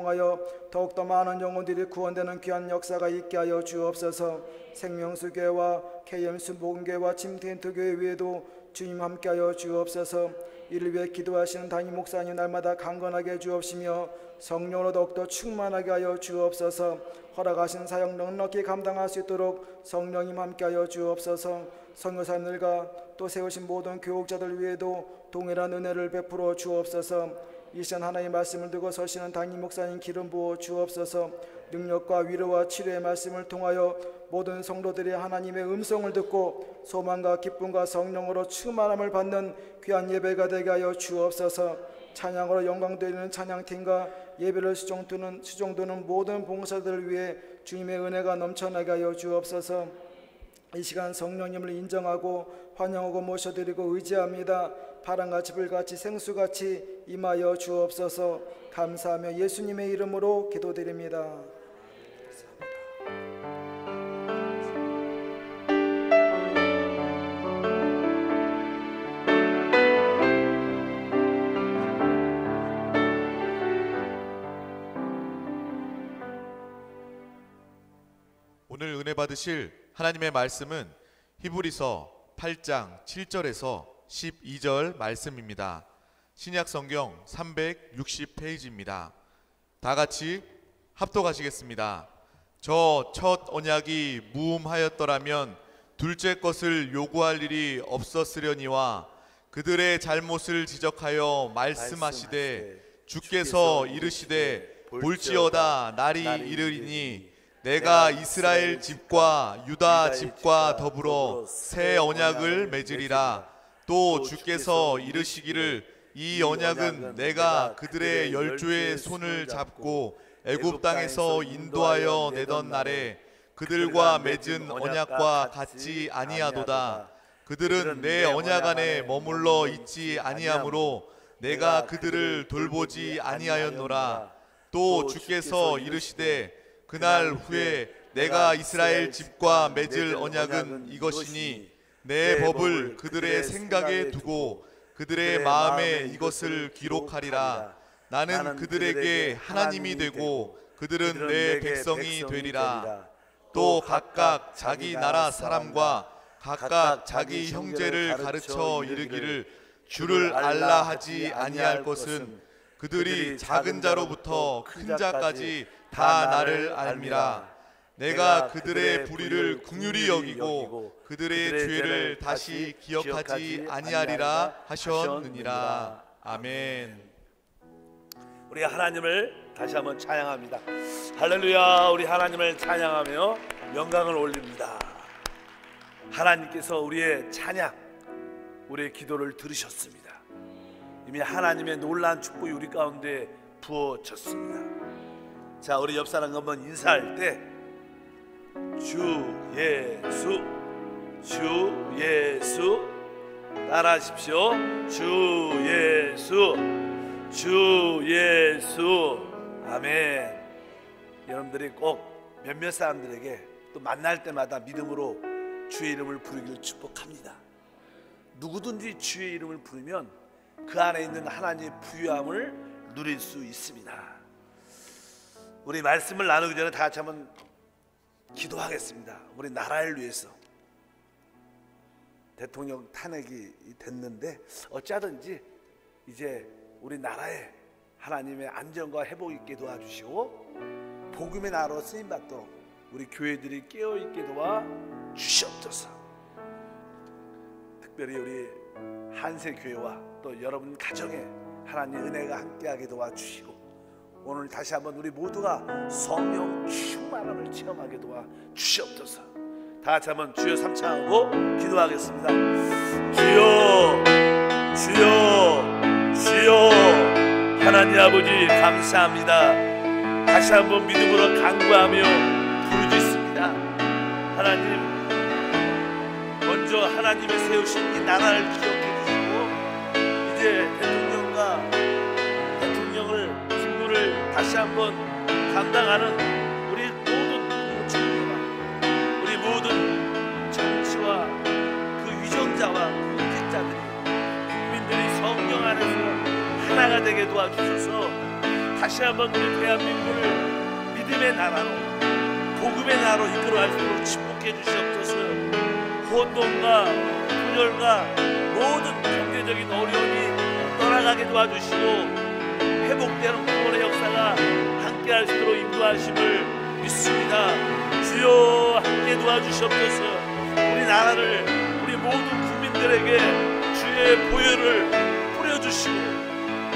통하여 더욱더 많은 영혼들이 구원되는 귀한 역사가 있게 하여 주옵소서. 생명수교회와 KM수 목음교회와 침텐트교회 외에도 주님 함께하여 주옵소서. 이를 위해 기도하시는 담임 목사님 날마다 강건하게 주옵시며 성령으로 더욱더 충만하게 하여 주옵소서. 허락하신 사역 넉넉히 감당할 수 있도록 성령님 함께하여 주옵소서. 선교사님들과 또 세우신 모든 교육자들 위에도 동일한 은혜를 베풀어 주옵소서. 이 시간 하나님의 말씀을 들고 서시는 담임 목사님 기름 부어 주옵소서. 능력과 위로와 치료의 말씀을 통하여 모든 성도들이 하나님의 음성을 듣고 소망과 기쁨과 성령으로 충만함을 받는 귀한 예배가 되게 하여 주옵소서. 찬양으로 영광 돌리는 찬양팀과 예배를 수종두는 모든 봉사들을 위해 주님의 은혜가 넘쳐나게 하여 주옵소서. 이 시간 성령님을 인정하고 환영하고 모셔드리고 의지합니다. 바람같이 불같이 생수같이 임하여 주옵소서. 감사하며 예수님의 이름으로 기도드립니다. 오늘 은혜 받으실 하나님의 말씀은 히브리서 8장 7절에서 12절 말씀입니다. 신약성경 360페이지입니다. 다 같이 합독하시겠습니다. 저 첫 언약이 무음하였더라면 둘째 것을 요구할 일이 없었으려니와 그들의 잘못을 지적하여 말씀하시되 주께서 이르시되 볼지어다 날이 이르리니 내가 이스라엘 집과 유다 집과 더불어 새 언약을 맺으리라. 또 주께서 이르시기를 이 언약은 내가 그들의 열조의 손을 잡고 애굽 땅에서 인도하여 내던 날에 그들과 맺은 언약과 같지 아니하도다. 그들은 내 언약 안에 머물러 있지 아니하므로 내가 그들을 돌보지 아니하였노라. 또 주께서 이르시되 그날 후에 내가 이스라엘 집과 맺을 언약은 이것이니 내 법을 그들의 생각에 두고 그들의 마음에 이것을 기록하리라. 나는 그들에게 하나님이 되고 그들은 내 백성이 되리라. 또 각각 자기 나라 사람과 각각 자기 형제를 가르쳐 이르기를 주를 알라 하지 아니할 것은 그들이 작은 자로부터 큰 자까지 다 나를 알미라. 내가 그들의 불의를 긍휼히 여기고 그들의 죄를 다시 기억하지 아니하리라 하셨느니라. 아멘. 우리 하나님을 다시 한번 찬양합니다. 할렐루야. 우리 하나님을 찬양하며 영광을 올립니다. 하나님께서 우리의 찬양, 우리의 기도를 들으셨습니다. 이미 하나님의 놀라운 축복이 우리 가운데 부어졌습니다. 자, 우리 옆 사람 한번 인사할 때 주 예수, 주 예수 따라하십시오. 주 예수, 주 예수. 아멘. 여러분들이 꼭 몇몇 사람들에게 또 만날 때마다 믿음으로 주의 이름을 부르기를 축복합니다. 누구든지 주의 이름을 부르면 그 안에 있는 하나님의 부유함을 누릴 수 있습니다. 우리 말씀을 나누기 전에 다 같이 한번 기도하겠습니다. 우리 나라를 위해서. 대통령 탄핵이 됐는데 어찌하든지 이제 우리 나라에 하나님의 안정과 회복 있게 도와주시고 복음의 나라로 쓰임받도록 우리 교회들이 깨어있게 도와주시옵소서. 특별히 우리 한세교회와 또 여러분 가정에 하나님의 은혜가 함께하게 도와주시고 오늘 다시 한번 우리 모두가 성령 충만함을 체험하게 도와주시옵소서. 다 같이 한번 주여 삼창하고 기도하겠습니다. 주여, 주여, 주여. 하나님 아버지 감사합니다. 다시 한번 믿음으로 간구하며 부르짖습니다. 하나님, 먼저 하나님이 세우신 이 나라를 기억해 주시고 이제 대통령을 직무를 다시 한번 감당하는 우리 모든 국무총리와 우리 모든 정치와 그 위정자와 공직자들이 국민들이 성령 안에서 하나가 되게 도와주셔서 다시 한번 우리 대한민국을 믿음의 나라로, 복음의 나라로 이끌어갈 수 있도록 축복해 주시옵소서. 혼돈과 분열과 모든 경제적인 어려움이 떠나가게 도와주시고 회복되는 구원의 역사가 함께할 수 있도록 인도하심을 믿습니다. 주여 함께 도와주시옵소서. 우리 나라를, 우리 모든 국민들에게 주의 보혈을 뿌려주시고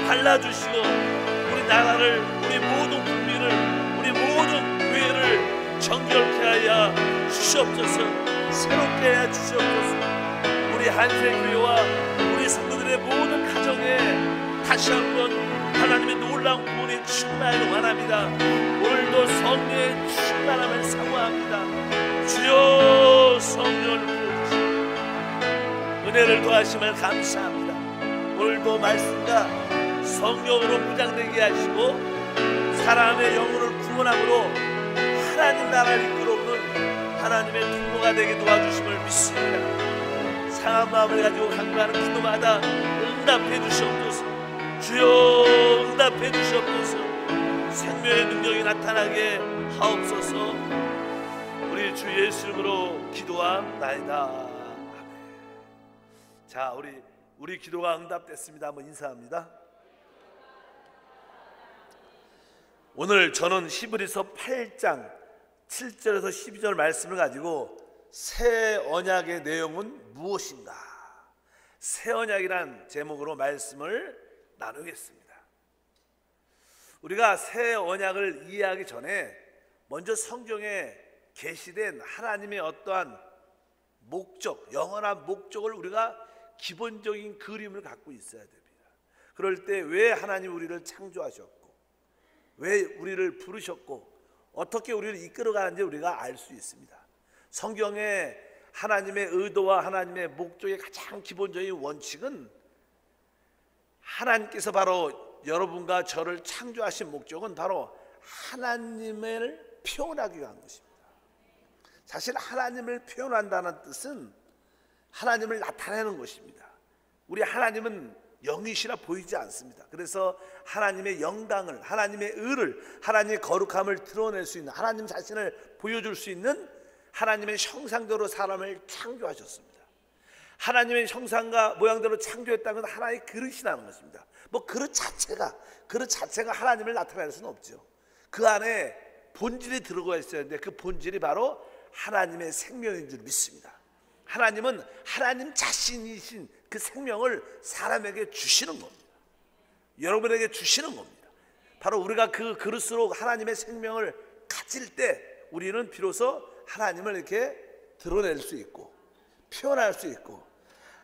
발라주시고 우리 나라를, 우리 모든 국민을, 우리 모든 교회를 정결케 하여 주시옵소서. 새롭게 하여 주시옵소서. 우리 한세교회와 우리 성도들의 모든 가정에 다시 한번 하나님의 놀라운 구원이 충만하기를 원합니다. 오늘도 성령의 충만함을 사모합니다. 주여 성령을 부어주시고 은혜를 더하심을 감사합니다. 오늘도 말씀과 성령으로 무장되게 하시고 사람의 영혼을 구원함으로 하나님 나라를 이끌어오는 하나님의 통로가 되게 도와주심을 믿습니다. 상한 마음을 가지고 간구하는 기도마다 응답해 주시옵소서. 주여 응답해 주시옵소서. 생명의 능력이 나타나게 하옵소서. 우리 주 예수 이름으로 기도합나이다. 아멘. 자, 우리 기도가 응답됐습니다. 한번 인사합니다. 오늘 저는 히브리서 8장 7절에서 12절 말씀을 가지고 새 언약의 내용은 무엇인가, 새 언약이란 제목으로 말씀을 나누겠습니다. 우리가 새 언약을 이해하기 전에 먼저 성경에 계시된 하나님의 어떠한 목적, 영원한 목적을 우리가 기본적인 그림을 갖고 있어야 됩니다. 그럴 때 왜 하나님 우리를 창조하셨고, 왜 우리를 부르셨고, 어떻게 우리를 이끌어가는지 우리가 알 수 있습니다. 성경에 하나님의 의도와 하나님의 목적의 가장 기본적인 원칙은, 하나님께서 바로 여러분과 저를 창조하신 목적은 바로 하나님을 표현하기 위한 것입니다. 사실 하나님을 표현한다는 뜻은 하나님을 나타내는 것입니다. 우리 하나님은 영이시라 보이지 않습니다. 그래서 하나님의 영광을, 하나님의 의를, 하나님의 거룩함을 드러낼 수 있는, 하나님 자신을 보여줄 수 있는 하나님의 형상대로 사람을 창조하셨습니다. 하나님의 형상과 모양대로 창조했다는 것은 하나의 그릇이라는 것입니다. 뭐 그릇 자체가 하나님을 나타낼 수는 없죠. 그 안에 본질이 들어가 있어야 하는데 그 본질이 바로 하나님의 생명인 줄 믿습니다. 하나님은 하나님 자신이신 그 생명을 사람에게 주시는 겁니다. 여러분에게 주시는 겁니다. 바로 우리가 그 그릇으로 하나님의 생명을 가질 때 우리는 비로소 하나님을 이렇게 드러낼 수 있고 표현할 수 있고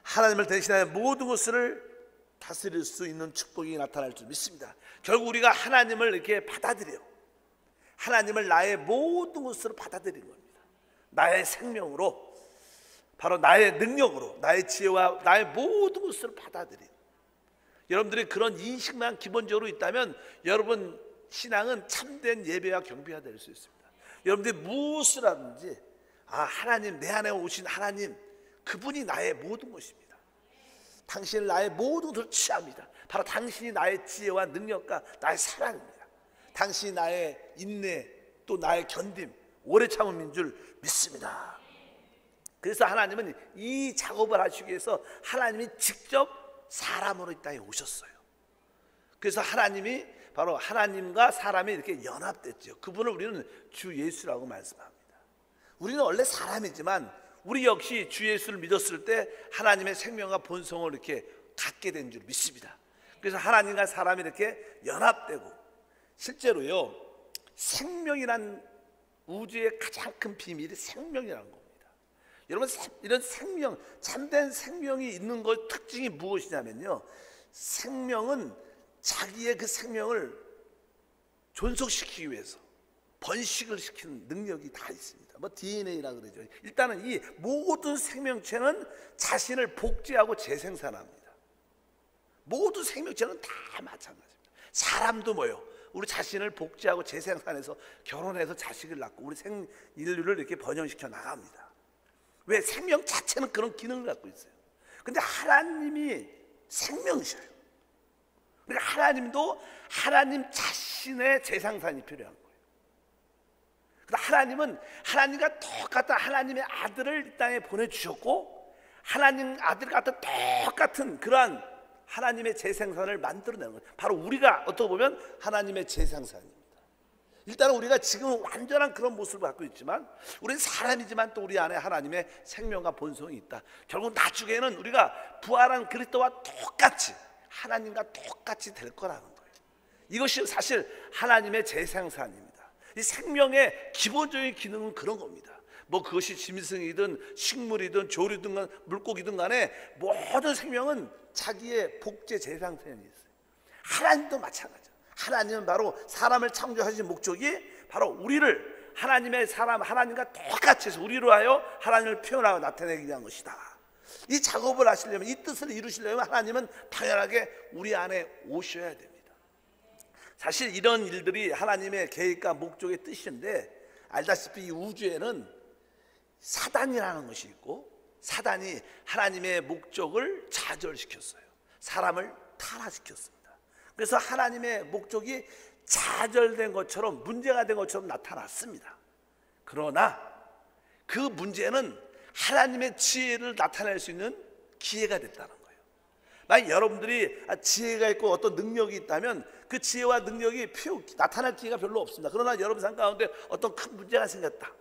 하나님을 대신하여 모든 것을 다스릴 수 있는 축복이 나타날 줄 믿습니다. 결국 우리가 하나님을 이렇게 받아들여, 하나님을 나의 모든 것으로 받아들인 겁니다. 나의 생명으로, 바로 나의 능력으로, 나의 지혜와 나의 모든 것을 받아들인, 여러분들이 그런 인식만 기본적으로 있다면 여러분 신앙은 참된 예배와 경배가 될 수 있습니다. 여러분들이 무엇을 하든지 하나님, 내 안에 오신 하나님, 그분이 나의 모든 것입니다. 당신은 나의 모든 것을 취합니다. 바로 당신이 나의 지혜와 능력과 나의 사랑입니다. 당신이 나의 인내, 또 나의 견딤, 오래 참음인 줄 믿습니다. 그래서 하나님은 이 작업을 하시기 위해서 하나님이 직접 사람으로 이 땅에 오셨어요. 그래서 하나님이 바로 하나님과 사람이 이렇게 연합됐죠. 그분을 우리는 주 예수라고 말씀합니다. 우리는 원래 사람이지만 우리 역시 주 예수를 믿었을 때 하나님의 생명과 본성을 이렇게 갖게 된 줄 믿습니다. 그래서 하나님과 사람이 이렇게 연합되고, 실제로요, 생명이란 우주의 가장 큰 비밀이 생명이라는 겁니다. 여러분, 이런 생명, 참된 생명이 있는 것 특징이 무엇이냐면요, 생명은 자기의 그 생명을 존속시키기 위해서 번식을 시키는 능력이 다 있습니다. 뭐 DNA라 그러죠. 일단은 이 모든 생명체는 자신을 복제하고 재생산합니다. 모든 생명체는 다 마찬가지입니다. 사람도 뭐요? 우리 자신을 복제하고 재생산해서 결혼해서 자식을 낳고 우리 인류를 이렇게 번영시켜 나갑니다. 왜? 생명 자체는 그런 기능을 갖고 있어요. 근데 하나님이 생명이셔요. 그러니까 하나님도 하나님 자신의 재상산이 필요한 거예요. 하나님은 하나님과 똑같은 하나님의 아들을 이 땅에 보내주셨고, 하나님 아들과 똑같은 그러한 하나님의 재생산을 만들어내는 거예요. 바로 우리가 어떻게 보면 하나님의 재생산입니다. 일단은 우리가 지금 완전한 그런 모습을 갖고 있지만, 우리는 사람이지만 또 우리 안에 하나님의 생명과 본성이 있다. 결국 나중에는 우리가 부활한 그리스도와 똑같이, 하나님과 똑같이 될 거라는 거예요. 이것이 사실 하나님의 재생산입니다. 이 생명의 기본적인 기능은 그런 겁니다. 뭐 그것이 짐승이든 식물이든 조류든 물고기든 간에 모든 생명은 자기의 복제 재생산이 있어요. 하나님도 마찬가지예요. 하나님은 바로 사람을 창조하신 목적이 바로 우리를 하나님의 사람, 하나님과 똑같이 해서 우리로 하여 하나님을 표현하고 나타내기 위한 것이다. 이 작업을 하시려면, 이 뜻을 이루시려면 하나님은 당연하게 우리 안에 오셔야 됩니다. 사실 이런 일들이 하나님의 계획과 목적의 뜻인데, 알다시피 이 우주에는 사단이라는 것이 있고, 사단이 하나님의 목적을 좌절시켰어요. 사람을 타락시켰습니다. 그래서 하나님의 목적이 좌절된 것처럼, 문제가 된 것처럼 나타났습니다. 그러나 그 문제는 하나님의 지혜를 나타낼 수 있는 기회가 됐다는 거예요. 만약 여러분들이 지혜가 있고 어떤 능력이 있다면 그 지혜와 능력이 나타날 기회가 별로 없습니다. 그러나 여러분 삶 가운데 어떤 큰 문제가 생겼다.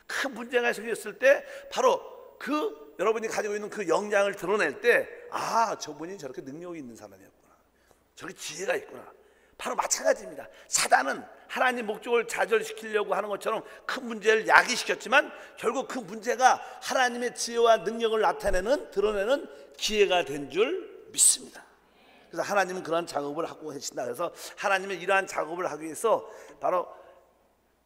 큰 문제가 생겼을 때 바로 그 여러분이 가지고 있는 그 역량을 드러낼 때, 아, 저분이 저렇게 능력이 있는 사람이었구나, 저렇게 지혜가 있구나. 바로 마찬가지입니다. 사단은 하나님 목적을 좌절시키려고 하는 것처럼 큰 문제를 야기시켰지만, 결국 그 문제가 하나님의 지혜와 능력을 나타내는, 드러내는 기회가 된 줄 믿습니다. 그래서 하나님은 그러한 작업을 하고 계신다. 그래서 하나님은 이러한 작업을 하기 위해서 바로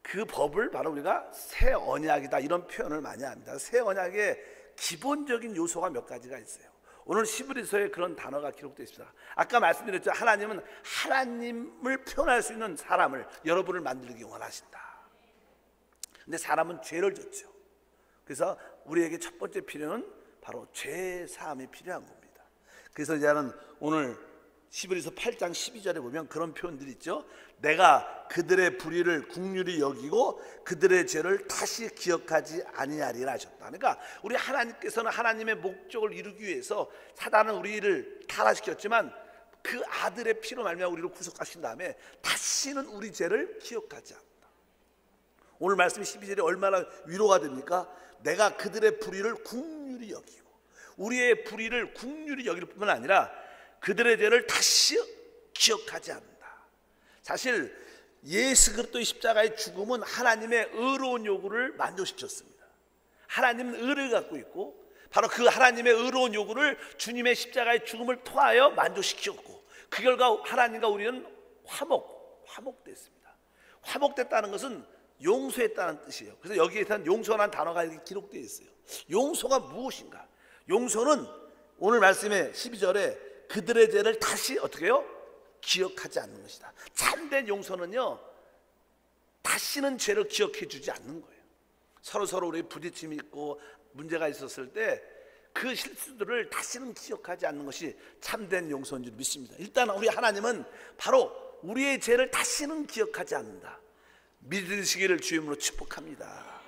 그 법을 바로 우리가 새 언약이다, 이런 표현을 많이 합니다. 새 언약의 기본적인 요소가 몇 가지가 있어요. 오늘 히브리서에 그런 단어가 기록되어 있습니다. 아까 말씀드렸죠. 하나님은 하나님을 표현할 수 있는 사람을, 여러분을 만들기 원하신다. 근데 사람은 죄를 졌죠. 그래서 우리에게 첫 번째 필요는 바로 죄 사함이 필요한 겁니다. 그래서 이제는 오늘 히브리서 8장 12절에 보면 그런 표현들이 있죠. 내가 그들의 불의를 긍휼히 여기고 그들의 죄를 다시 기억하지 아니하리라 하셨다. 그러니까 우리 하나님께서는 하나님의 목적을 이루기 위해서 사단은 우리를 타락시켰지만 그 아들의 피로 말미암아 우리를 구속하신 다음에 다시는 우리 죄를 기억하지 않는다. 오늘 말씀 12절이 얼마나 위로가 됩니까? 내가 그들의 불의를 긍휼히 여기고, 우리의 불의를 긍휼히 여길 뿐만 아니라 그들의 죄를 다시 기억하지 않는다. 사실 예수 그리스도의 십자가의 죽음은 하나님의 의로운 요구를 만족시켰습니다. 하나님은 의를 갖고 있고, 바로 그 하나님의 의로운 요구를 주님의 십자가의 죽음을 통하여 만족시켰고, 그 결과 하나님과 우리는 화목됐습니다. 화목됐다는 것은 용서했다는 뜻이에요. 그래서 여기에선 용서라는 단어가 이렇게 기록되어 있어요. 용서가 무엇인가? 용서는 오늘 말씀의 12절에 그들의 죄를 다시 어떻게 해요? 기억하지 않는 것이다. 참된 용서는요, 다시는 죄를 기억해 주지 않는 거예요. 서로 우리 부딪힘이 있고 문제가 있었을 때 그 실수들을 다시는 기억하지 않는 것이 참된 용서인 줄 믿습니다. 일단 우리 하나님은 바로 우리의 죄를 다시는 기억하지 않는다. 믿으시기를 주임으로 축복합니다.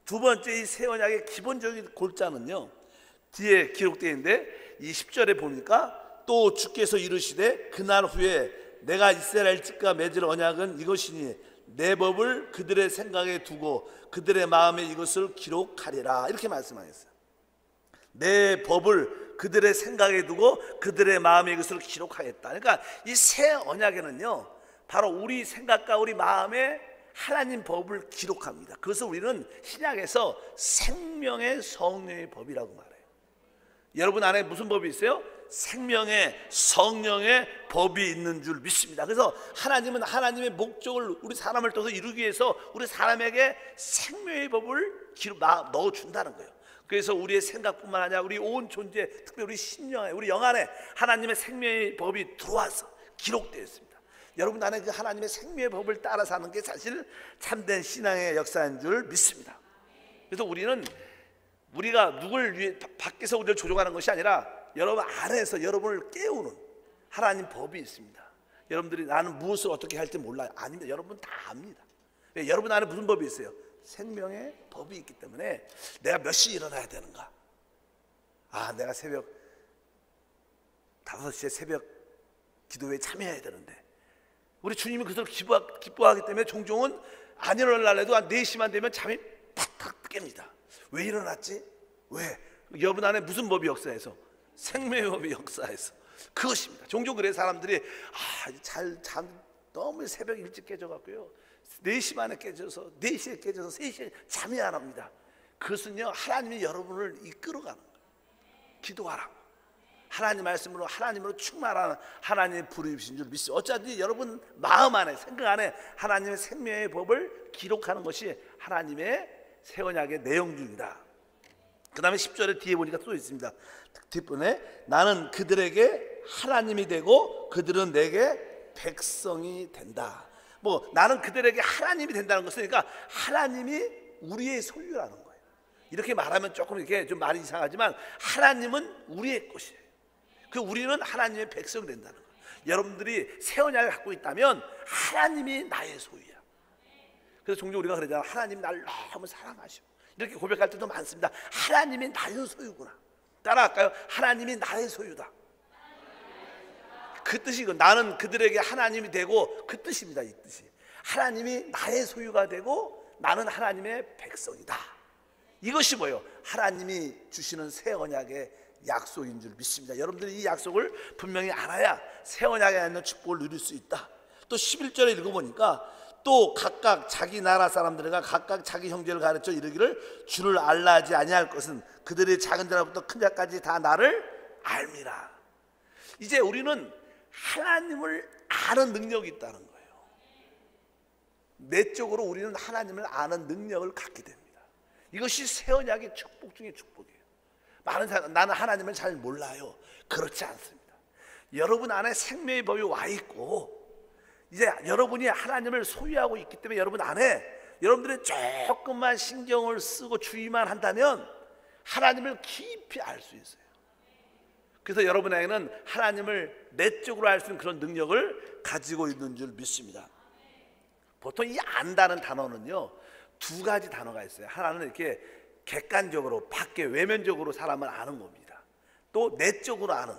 두 번째, 이 새 언약의 기본적인 골자는요, 뒤에 기록되어 있는데 이 10절에 보니까 또 주께서 이르시되 그날 후에 내가 이스라엘 집과 맺을 언약은 이것이니 내 법을 그들의 생각에 두고 그들의 마음에 이것을 기록하리라, 이렇게 말씀하셨어요. 내 법을 그들의 생각에 두고 그들의 마음에 이것을 기록하겠다. 그러니까 이 새 언약에는요, 바로 우리 생각과 우리 마음에 하나님 법을 기록합니다. 그것을 우리는 신약에서 생명의 성령의 법이라고 말해요. 여러분 안에 무슨 법이 있어요? 생명의 성령의 법이 있는 줄 믿습니다. 그래서 하나님은 하나님의 목적을 우리 사람을 통해서 이루기 위해서 우리 사람에게 생명의 법을 넣어준다는 거예요. 그래서 우리의 생각뿐만 아니라 우리 온 존재, 특별히 우리 심령에, 우리 영 안에 하나님의 생명의 법이 들어와서 기록되어 있습니다. 여러분 안에 그 하나님의 생명의 법을 따라 사는 게 사실 참된 신앙의 역사인 줄 믿습니다. 그래서 우리가 누굴 위해 밖에서 우리를 조종하는 것이 아니라 여러분 안에서 여러분을 깨우는, 하나님 법이 있습니다. 여러분들이 나는 무엇을 어떻게 할지 몰라요. 아닙니다. 여러분 다 압니다. 여러분 안에 무슨 법이 있어요? 생명의 법이 있기 때문에 내가 몇 시에 일어나야 되는가? 내가 새벽 5시에 새벽 기도회에 참여해야 되는데, 우리 주님이 그것을 기뻐하기 때문에 종종은 안 일어날래도 한 4시만 되면 잠이 팍팍 깹니다. 왜 일어났지? 왜? 여러분 안에 무슨 법이 역사해서? 생명의 법이 역사해서 그것입니다. 종종 그래 사람들이 잠 너무 새벽 일찍 깨져갖고요 4시 만에 깨져서 4시에 깨져서 3시에 잠이 안 옵니다. 그것은요 하나님이 여러분을 이끌어가는 거예요. 기도하라. 하나님 말씀으로 하나님으로 충만한 하나님의 부르심 줄 믿습니다. 어차피 여러분 마음 안에 생각 안에 하나님의 생명의 법을 기록하는 것이 하나님의 새 언약의 내용 중이다. 그 다음에 10절에 뒤에 보니까 또 있습니다. 뒷부분에 나는 그들에게 하나님이 되고 그들은 내게 백성이 된다. 나는 그들에게 하나님이 된다는 것은 그러니까 하나님이 우리의 소유라는 거예요. 이렇게 말하면 조금 이렇게 좀 말이 이상하지만 하나님은 우리의 것이에요. 우리는 하나님의 백성이 된다는 거예요. 여러분들이 새 언약을 갖고 있다면 하나님이 나의 소유야. 그래서 종종 우리가 그러잖아. 하나님 나를 너무 사랑하시고 이렇게 고백할 때도 많습니다. 하나님이 나의 소유구나. 따라할까요? 하나님이 나의 소유다. 그 뜻이고 나는 그들에게 하나님이 되고 그 뜻입니다. 이 뜻이 하나님이 나의 소유가 되고 나는 하나님의 백성이다. 이것이 뭐예요? 하나님이 주시는 새 언약의 약속인 줄 믿습니다. 여러분들이 이 약속을 분명히 알아야 새 언약에 있는 축복을 누릴 수 있다. 또 11절에 읽어보니까 또 각각 자기 나라 사람들과 각각 자기 형제를 가르쳐 이르기를 주를 알라 하지 아니할 것은 그들의 작은 자부터 큰 자까지 다 나를 알미라. 이제 우리는 하나님을 아는 능력이 있다는 거예요. 내적으로 우리는 하나님을 아는 능력을 갖게 됩니다. 이것이 새 언약의 축복 중에 축복이에요. 많은 사람 나는 하나님을 잘 몰라요. 그렇지 않습니다. 여러분 안에 생명의 법이 와 있고 이제 여러분이 하나님을 소유하고 있기 때문에 여러분 안에 여러분들이 조금만 신경을 쓰고 주의만 한다면 하나님을 깊이 알 수 있어요. 그래서 여러분에게는 하나님을 내적으로 알 수 있는 그런 능력을 가지고 있는 줄 믿습니다. 보통 이 안다는 단어는요 2가지 단어가 있어요. 하나는 이렇게 객관적으로 밖에 외면적으로 사람을 아는 겁니다. 또 내적으로 아는,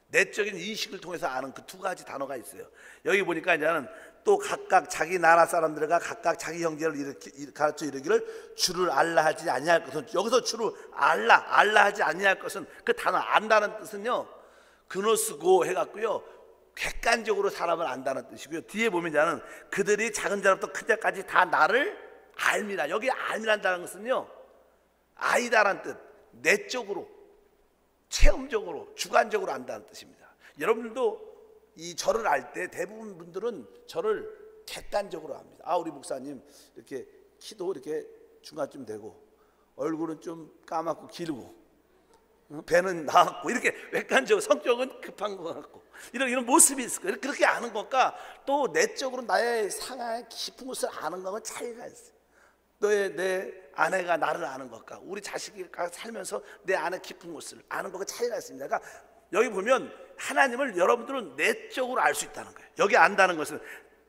내적인 인식을 통해서 아는 그 2가지 단어가 있어요. 여기 보니까 이제는 또 각각 자기 나라 사람들과 각각 자기 형제를 가르쳐 이르기를 주를 알라 하지 아니할 것은, 여기서 주를 알라 하지 아니할 것은 그 단어 안다는 뜻은요 그노스고 해갖고요 객관적으로 사람을 안다는 뜻이고요. 뒤에 보면 이제는 그들이 작은 자로부터 큰 자까지 다 나를 알미라. 여기 알미란다는 것은요 아이다라는 뜻, 내적으로 체험적으로 주관적으로 안다는 뜻입니다. 여러분들도 이 저를 알 때 대부분 분들은 저를 객관적으로 압니다. 우리 목사님 이렇게 키도 이렇게 중간쯤 되고 얼굴은 좀 까맣고 길고 배는 나왔고 이렇게 객관적으로 성격은 급한 것 같고 이런 모습이 있을 거예요. 그렇게 아는 것과 또 내적으로 나의 상하의 깊은 것을 아는 것은 차이가 있어요. 내 아내가 나를 아는 것과 우리 자식이 살면서 내 안에 깊은 것을 아는 것과 차이가 있습니다. 그러니까 여기 보면 하나님을 여러분들은 내적으로 알 수 있다는 거예요. 여기 안다는 것은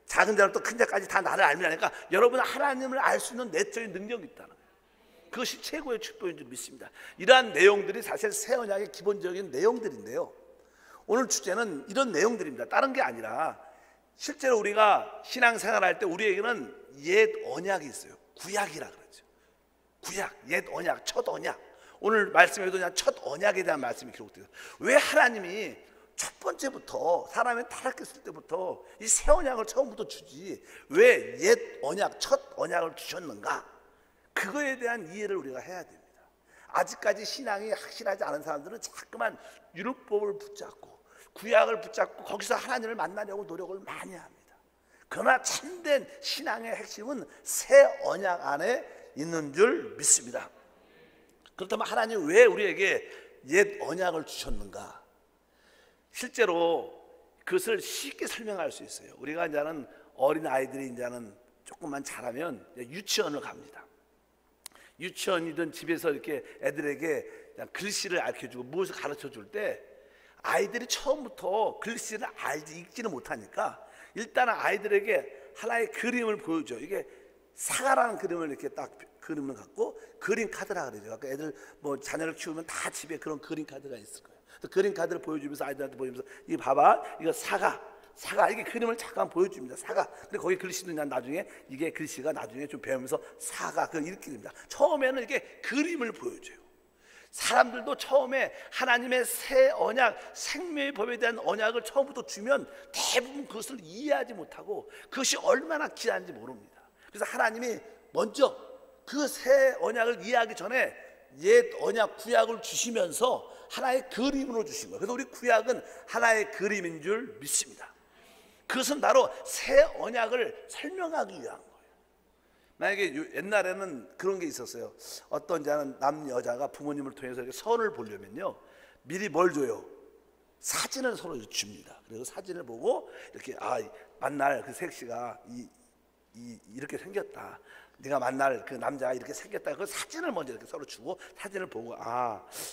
작은 자부터 큰 자까지 다 나를 알면 하니까 여러분은 하나님을 알 수 있는 내적인 능력이 있다는 거예요. 그것이 최고의 축복인 줄 믿습니다. 이러한 내용들이 사실 새 언약의 기본적인 내용들인데요, 오늘 주제는 이런 내용들입니다. 다른 게 아니라 실제로 우리가 신앙생활할 때 우리에게는 옛 언약이 있어요. 구약이라 그러죠. 구약, 옛 언약, 첫 언약. 오늘 말씀에도 그냥 첫 언약에 대한 말씀이 기록돼요. 왜 하나님이 첫 번째부터 사람이 타락했을 때부터 이 새 언약을 처음부터 주지 왜 옛 언약, 첫 언약을 주셨는가? 그거에 대한 이해를 우리가 해야 됩니다. 아직까지 신앙이 확실하지 않은 사람들은 자꾸만 율법을 붙잡고 구약을 붙잡고 거기서 하나님을 만나려고 노력을 많이 합니다. 그러나 참된 신앙의 핵심은 새 언약 안에 있는 줄 믿습니다. 그렇다면 하나님 왜 우리에게 옛 언약을 주셨는가? 실제로 그것을 쉽게 설명할 수 있어요. 우리가 이제는 어린 아이들이 이제는 조금만 자라면 유치원을 갑니다. 유치원이든 집에서 이렇게 애들에게 글씨를 가르쳐주고 무엇을 가르쳐줄 때 아이들이 처음부터 글씨를 알지 읽지는 못하니까 일단은 아이들에게 하나의 그림을 보여줘. 이게 사과라는 그림을 이렇게 딱 그림을 갖고 그림 카드라 그러죠. 아까 애들 뭐 자녀를 키우면 다 집에 그런 그림 카드가 있을 거예요. 그래서 그림 카드를 보여주면서 아이들한테 보여주면서 이거 봐봐, 이거 사과 이게 그림을 잠깐 보여줍니다. 사과. 근데 거기 글씨도 나중에 이게 글씨가 나중에 좀 배우면서 사과 그 이렇게 됩니다. 처음에는 이렇게 그림을 보여줘요. 사람들도 처음에 하나님의 새 언약, 생명의 법에 대한 언약을 처음부터 주면 대부분 그것을 이해하지 못하고 그것이 얼마나 귀한지 모릅니다. 그래서 하나님이 먼저 그 새 언약을 이해하기 전에 옛 언약 구약을 주시면서 하나의 그림으로 주신 거예요. 그래서 우리 구약은 하나의 그림인 줄 믿습니다. 그것은 바로 새 언약을 설명하기 위한 거예요. 만약에 옛날에는 그런 게 있었어요. 어떤 자는 남여자가 부모님을 통해서 이렇게 선을 보려면요, 미리 뭘 줘요? 사진을 서로 줍니다. 그래서 사진을 보고 이렇게 만날 그 색시가 이렇게 생겼다. 네가 만날 그 남자가 이렇게 생겼다. 그 사진을 먼저 이렇게 서로 주고 사진을 보고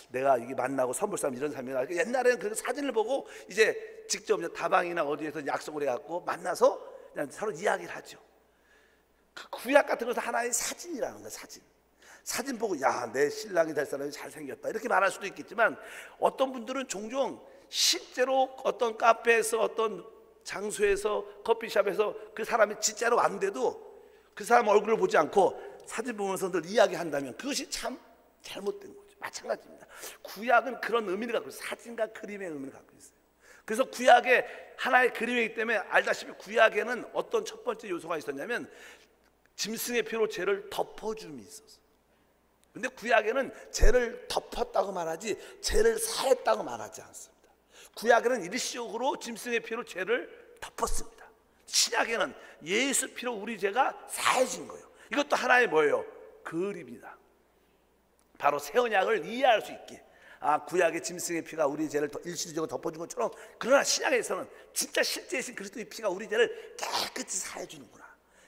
내가 이게 만나고 선물 싸움 이런 사람이다. 옛날에는 그 사진을 보고 이제 직접 다방이나 어디에서 약속을 해갖고 만나서 그냥 서로 이야기를 하죠. 그 구약 같은 것은 하나의 사진이라는 거예요. 사진 보고 내 신랑이 될 사람이 잘생겼다 이렇게 말할 수도 있겠지만 어떤 분들은 종종 실제로 어떤 카페에서 어떤 장소에서 커피숍에서 그 사람이 진짜로 왔는데도 그 사람 얼굴을 보지 않고 사진 보면서 늘 이야기한다면 그것이 참 잘못된 거죠. 마찬가지입니다. 구약은 그런 의미를 갖고 있어요. 사진과 그림의 의미를 갖고 있어요. 그래서 구약의 하나의 그림이기 때문에 알다시피 구약에는 어떤 첫 번째 요소가 있었냐면 짐승의 피로 죄를 덮어줌이 있었어요. 근데 구약에는 죄를 덮었다고 말하지 죄를 사했다고 말하지 않습니다. 구약에는 일시적으로 짐승의 피로 죄를 덮었습니다. 신약에는 예수 피로 우리 죄가 사해진 거예요. 이것도 하나의 뭐예요? 그림이다. 바로 새 언약을 이해할 수 있게 구약의 짐승의 피가 우리 죄를 일시적으로 덮어준 것처럼 그러나 신약에서는 진짜 실제이신 그리스도의 피가 우리 죄를 깨끗이 사해주는구나.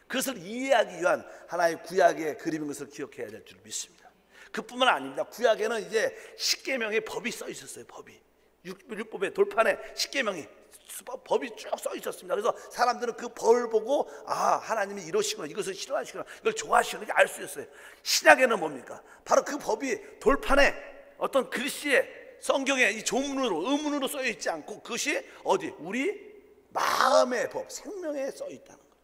그것을 이해하기 위한 하나의 구약의 그림인 것을 기억해야 될 줄 믿습니다. 그뿐만 아닙니다. 구약에는 이제 십계명의 법이 써 있었어요. 법이 율법의 돌판에 십계명이 법이 쭉 써 있었습니다. 그래서 사람들은 그 법을 보고 하나님이 이러시구나, 이것을 싫어하시구나, 이걸 좋아하시구나 이렇게 알 수 있어요. 신약에는 뭡니까? 바로 그 법이 돌판에 어떤 글씨에 성경에 이 조문으로 의문으로 써 있지 않고 그것이 어디? 우리 마음의 법, 생명에 써 있다는 거예요.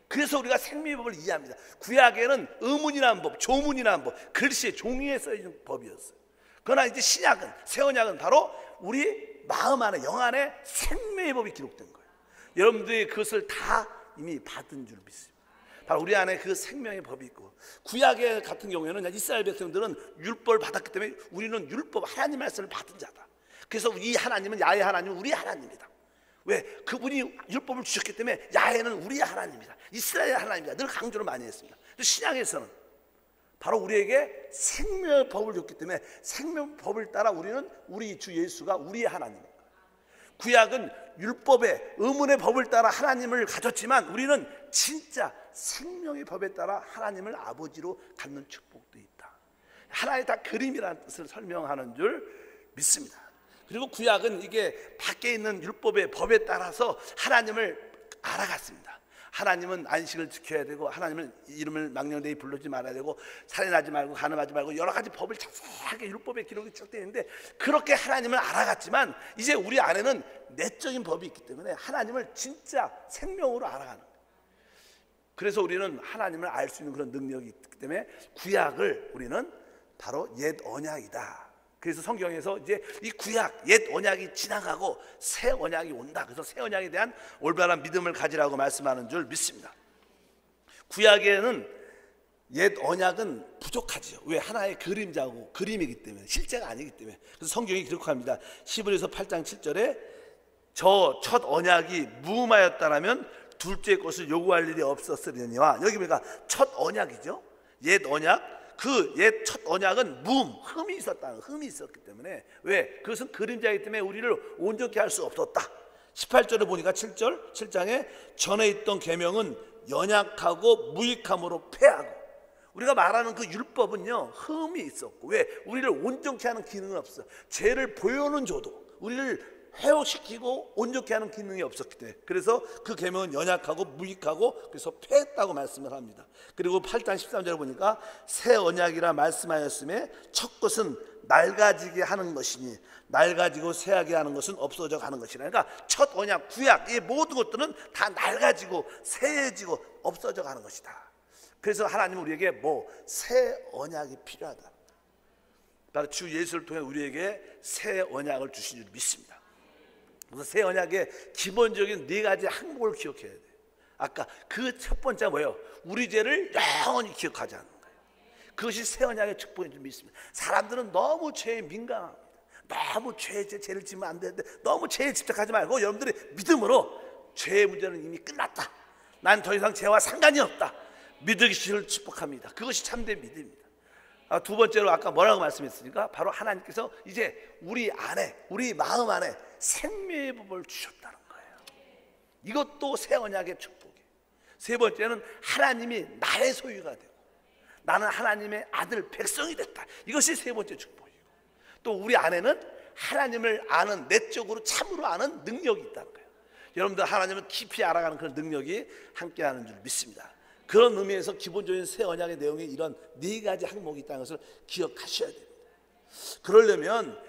그래서 우리가 생명의 법을 이해합니다. 구약에는 의문이라는 법, 조문이라는 법, 글씨에 종이에 써 있는 법이었어요. 그러나 이제 신약은, 새 언약은 바로 우리 마음 안에, 영 안에 생명의 법이 기록된 거예요. 여러분들이 그것을 다 이미 받은 줄 믿습니다. 바로 우리 안에 그 생명의 법이 있고, 구약의 같은 경우에는 이스라엘 백성들은 율법을 받았기 때문에 우리는 율법, 하나님 말씀을 받은 자다. 그래서 이 하나님은, 야훼 하나님은 우리 하나님이다. 왜? 그분이 율법을 주셨기 때문에 야훼는 우리 하나님이다, 이스라엘 하나님이다, 늘 강조를 많이 했습니다. 신약에서는 바로 우리에게 생명의 법을 줬기 때문에 생명의 법을 따라 우리는 우리 주 예수가 우리의 하나님입니다. 구약은 율법의 의문의 법을 따라 하나님을 가졌지만 우리는 진짜 생명의 법에 따라 하나님을 아버지로 갖는 축복도 있다. 하나의 다 그림이라는 뜻을 설명하는 줄 믿습니다. 그리고 구약은 이게 밖에 있는 율법의 법에 따라서 하나님을 알아갔습니다. 하나님은 안식을 지켜야 되고, 하나님은 이름을 망령되이 부르지 말아야 되고, 살인하지 말고, 간음하지 말고, 여러 가지 법을 자세하게 율법의 기록이 쭉 되어 있는데, 그렇게 하나님을 알아갔지만 이제 우리 안에는 내적인 법이 있기 때문에 하나님을 진짜 생명으로 알아가는 거예요. 그래서 우리는 하나님을 알 수 있는 그런 능력이 있기 때문에 구약을 우리는 바로 옛 언약이다. 그래서 성경에서 이제 이 구약, 옛 언약이 지나가고 새 언약이 온다. 그래서 새 언약에 대한 올바른 믿음을 가지라고 말씀하는 줄 믿습니다. 구약에는 옛 언약은 부족하지요. 왜? 하나의 그림자고 그림이기 때문에, 실제가 아니기 때문에. 그래서 성경이 기록합니다. 히브리서 8장 7절에 저 첫 언약이 무음하였다라면 둘째 것을 요구할 일이 없었으려니와, 여기 보니까 첫 언약이죠. 옛 언약. 그 옛 첫 언약은 흠이 있었다는, 흠이 있었기 때문에, 왜? 그것은 그림자이기 때문에 우리를 온전케 할 수 없었다. 18절에 보니까 7장에 전에 있던 계명은 연약하고 무익함으로 패하고, 우리가 말하는 그 율법은요 흠이 있었고, 왜? 우리를 온전케 하는 기능은 없어. 죄를 보여는 줘도 우리를 회복시키고 온전케 하는 기능이 없었기 때문에, 그래서 그 계명은 연약하고 무익하고 그래서 폐했다고 말씀을 합니다. 그리고 8장 13절에 보니까 새 언약이라 말씀하였음에 첫 것은 낡아지게 하는 것이니 낡아지고 새하게 하는 것은 없어져 가는 것이라. 그러니까 첫 언약, 구약, 이 모든 것들은 다 낡아지고 새해지고 없어져 가는 것이다. 그래서 하나님은 우리에게 새 언약이 필요하다. 바로 주 예수를 통해 우리에게 새 언약을 주신 줄 믿습니다. 그래서 새 언약의 기본적인 네 가지 항목을 기억해야 돼요. 아까 그 첫 번째가 뭐예요? 우리 죄를 영원히 기억하지 않는 거예요. 그것이 새 언약의 축복인 줄 믿습니다. 사람들은 너무 죄에 민감합니다. 너무 죄를 지면 안 되는데 너무 죄에 집착하지 말고 여러분들이 믿음으로 죄의 문제는 이미 끝났다. 난 더 이상 죄와 상관이 없다. 믿으시기를 축복합니다. 그것이 참된 믿음입니다. 두 번째로 아까 뭐라고 말씀했습니까? 바로 하나님께서 이제 우리 안에, 우리 마음 안에 생명의 법을 주셨다는 거예요. 이것도 새 언약의 축복이에요. 세 번째는 하나님이 나의 소유가 되고 나는 하나님의 아들 백성이 됐다. 이것이 세 번째 축복이고, 또 우리 안에는 하나님을 아는, 내적으로 참으로 아는 능력이 있다는 거예요. 여러분들 하나님을 깊이 알아가는 그런 능력이 함께하는 줄 믿습니다. 그런 의미에서 기본적인 새 언약의 내용에 이런 네 가지 항목이 있다는 것을 기억하셔야 됩니다. 그러려면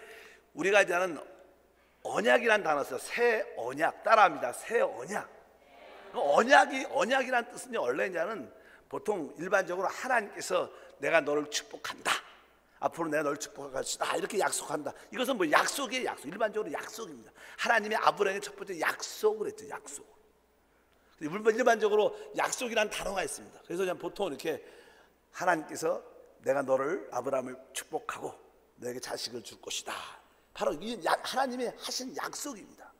우리가 이제 하는 언약이라는 단어 써요. 새 언약, 따라합니다. 새 언약. 언약이란 뜻은요, 원래 이제는 보통 일반적으로 하나님께서 내가 너를 축복한다, 앞으로 내가 너를 축복할 것이다, 이렇게 약속한다. 이것은 약속이에요. 약속. 일반적으로 약속입니다. 하나님이 아브라함의 첫 번째 약속을 했죠. 약속. 일반적으로 약속이라는 단어가 있습니다. 그래서 그냥 보통 이렇게 하나님께서 내가 너를, 아브라함을 축복하고 너에게 자식을 줄 것이다. 바로 이 하나님이 하신 약속입니다.